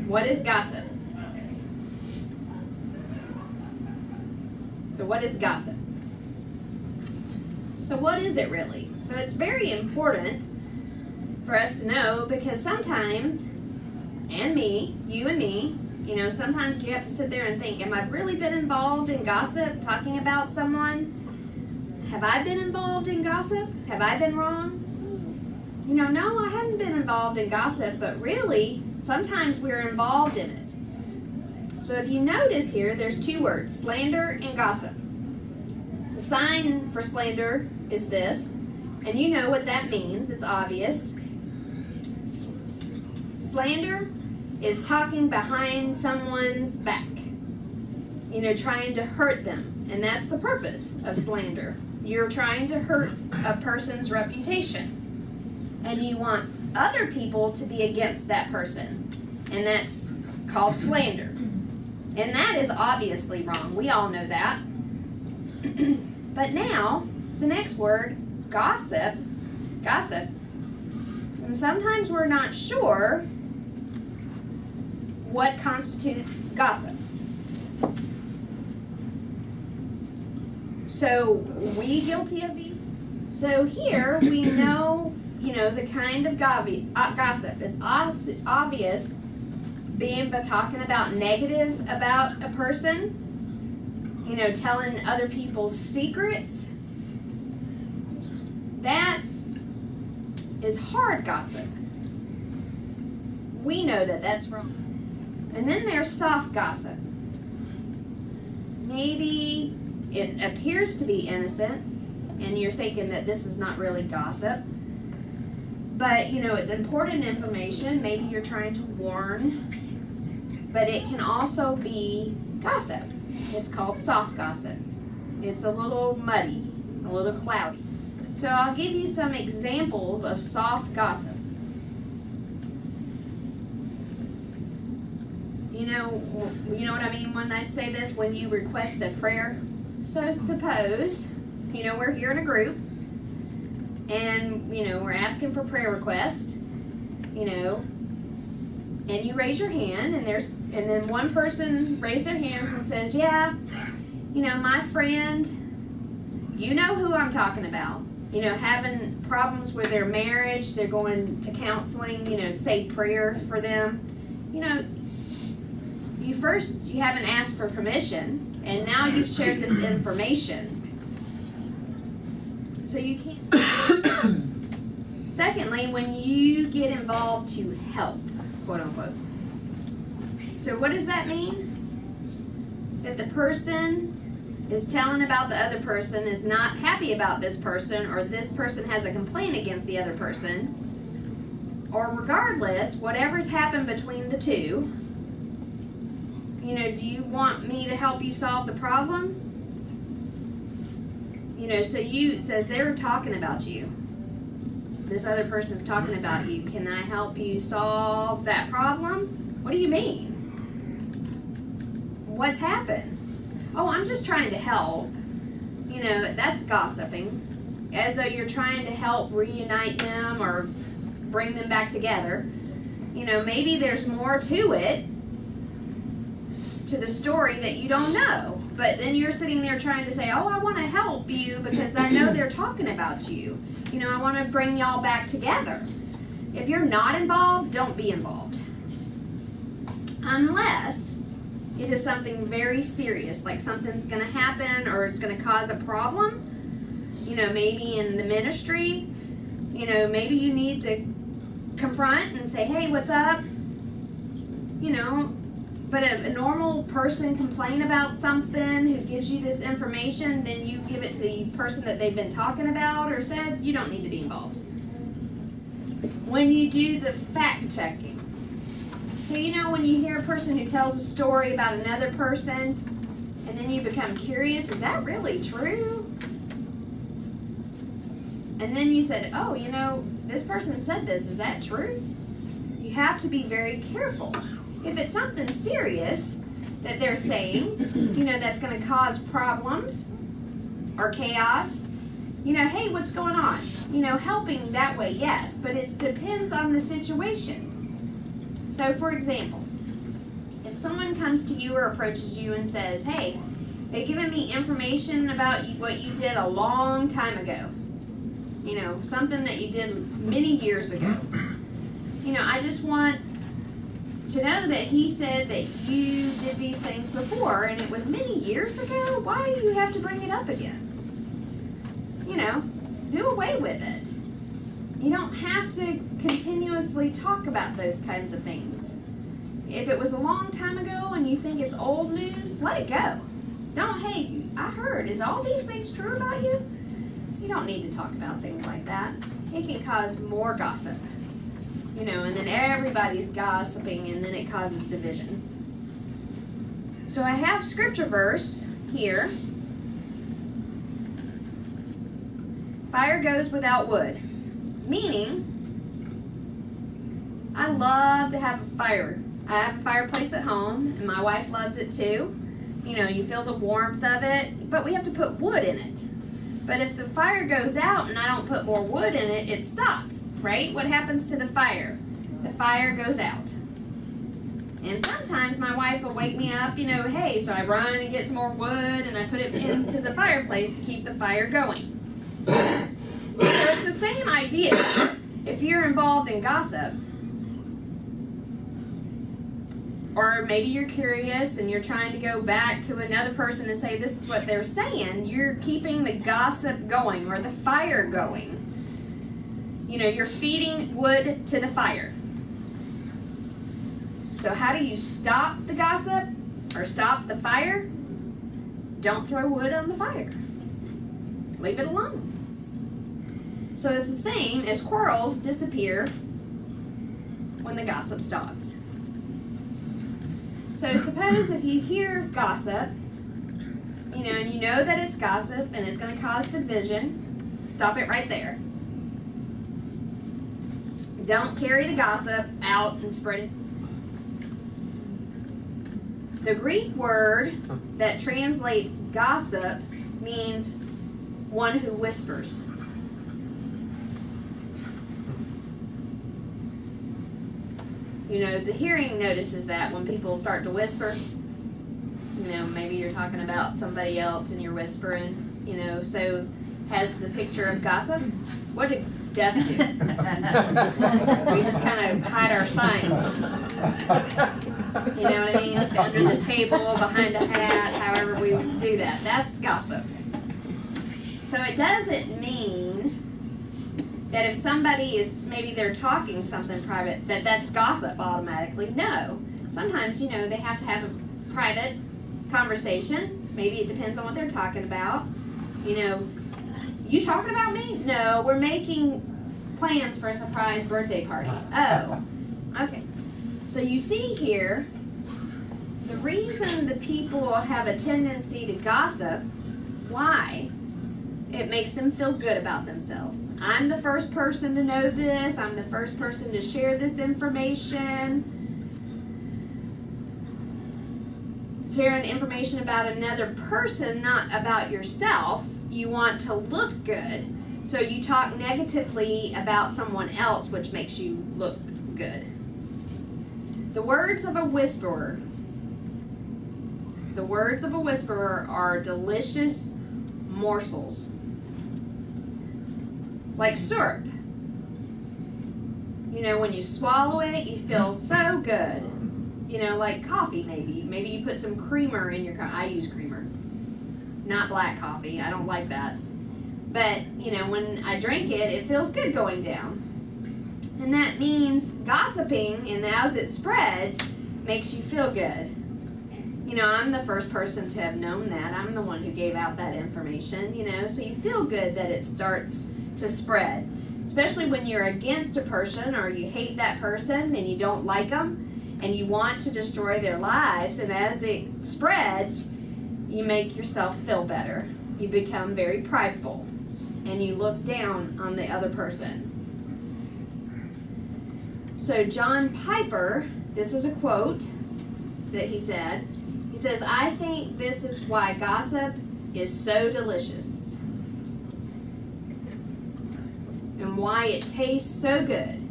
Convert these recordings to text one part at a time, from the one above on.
What is gossip? So what is gossip? So what is it really? So it's very important for us to know, because sometimes, and me, you and me, sometimes you have to sit there and think, am I really been involved in gossip, talking about someone? Have I been involved in gossip? Have I been wrong? No, I hadn't been involved in gossip, but really, sometimes we're involved in it. So if you notice here, there's two words, slander and gossip. The sign for slander is this, and you know what that means, it's obvious. Slander is talking behind someone's back, trying to hurt them, and that's the purpose of slander. You're trying to hurt a person's reputation, and you want other people to be against that person, and that's called slander. And that is obviously wrong. We all know that. But now, the next word, gossip, and sometimes we're not sure what constitutes gossip. So, we guilty of these? So here we know, the kind of gossip. It's obvious being talking about negative about a person, telling other people's secrets. That is hard gossip. We know that that's wrong. And then there's soft gossip. Maybe it appears to be innocent, and you're thinking that this is not really gossip. But, it's important information. Maybe you're trying to warn. But it can also be gossip. It's called soft gossip. It's a little muddy, a little cloudy. So I'll give you some examples of soft gossip. You know what I mean when I say this, when you request a prayer? So suppose, we're here in a group, and, we're asking for prayer requests, and you raise your hand, and then one person raises their hands and says, yeah, my friend, you know who I'm talking about, having problems with their marriage, they're going to counseling, say prayer for them. You haven't asked for permission, and now you've shared this information. So you can't. Secondly, when you get involved to help, quote unquote. So what does that mean? That the person is telling about the other person, is not happy about this person, or this person has a complaint against the other person, or regardless, whatever's happened between the two, do you want me to help you solve the problem? So it says they're talking about you. This other person's talking about you. Can I help you solve that problem? What do you mean? What's happened? Oh, I'm just trying to help. That's gossiping. As though you're trying to help reunite them or bring them back together. Maybe there's more to it, to the story that you don't know. But then you're sitting there trying to say, oh, I want to help you because I know they're talking about you. I want to bring y'all back together. If you're not involved, don't be involved. Unless it is something very serious, like something's going to happen or it's going to cause a problem. Maybe in the ministry, maybe you need to confront and say, hey, what's up? But a normal person complain about something who gives you this information, then you give it to the person that they've been talking about or said, you don't need to be involved. When you do the fact checking. So when you hear a person who tells a story about another person, and then you become curious, is that really true? And then you said, oh, this person said this, is that true? You have to be very careful. If it's something serious that they're saying, that's going to cause problems or chaos, hey, what's going on? Helping that way, yes, but it depends on the situation. So, for example, if someone comes to you or approaches you and says, hey, they've given me information about what you did a long time ago, something that you did many years ago, I just want to know that he said that you did these things before and it was many years ago. Why do you have to bring it up again? Do away with it. You don't have to continuously talk about those kinds of things. If it was a long time ago and you think it's old news, let it go. Don't, hey, I heard, is all these things true about you? You don't need to talk about things like that. It can cause more gossip. And then everybody's gossiping and then it causes division. So I have scripture verse here. Fire goes without wood. Meaning, I love to have a fire. I have a fireplace at home, and my wife loves it too. You feel the warmth of it, but we have to put wood in it. But if the fire goes out and I don't put more wood in it, it stops, right? What happens to the fire? The fire goes out. And sometimes my wife will wake me up, hey, so I run and get some more wood, and I put it into the fireplace to keep the fire going. So it's the same idea. If you're involved in gossip, or maybe you're curious and you're trying to go back to another person and say this is what they're saying, you're keeping the gossip going or the fire going. You're feeding wood to the fire. So how do you stop the gossip or stop the fire? Don't throw wood on the fire. Leave it alone. So it's the same as quarrels disappear when the gossip stops. So suppose if you hear gossip, and you know that it's gossip and it's going to cause division, stop it right there. Don't carry the gossip out and spread it. The Greek word that translates gossip means one who whispers. The hearing notices that when people start to whisper. Maybe you're talking about somebody else and you're whispering, so has the picture of gossip. What did deaf do? We just kind of hide our signs. You know what I mean? Under the table, behind a hat, however we do that. That's gossip. So it doesn't mean that if somebody is, maybe they're talking something private, that's gossip automatically. No. Sometimes, they have to have a private conversation. Maybe it depends on what they're talking about. You talking about me? No, we're making plans for a surprise birthday party. Oh, okay. So you see here, the reason the people have a tendency to gossip, why? It makes them feel good about themselves. I'm the first person to know this. I'm the first person to share this information. Sharing information about another person, not about yourself. You want to look good. So you talk negatively about someone else, which makes you look good. The words of a whisperer. The words of a whisperer are delicious morsels. Like syrup. When you swallow it, you feel so good. Like coffee maybe. Maybe you put some creamer in your coffee. I use creamer. Not black coffee. I don't like that. But, when I drink it, it feels good going down. And that means gossiping, and as it spreads, makes you feel good. I'm the first person to have known that. I'm the one who gave out that information, so you feel good that it starts to spread. Especially when you're against a person or you hate that person and you don't like them and you want to destroy their lives, and as it spreads, you make yourself feel better. You become very prideful and you look down on the other person. So John Piper, this was a quote that he said. He says, I think this is why gossip is so delicious and why it tastes so good.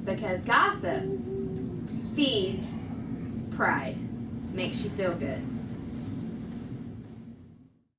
Because gossip feeds pride makes you feel good.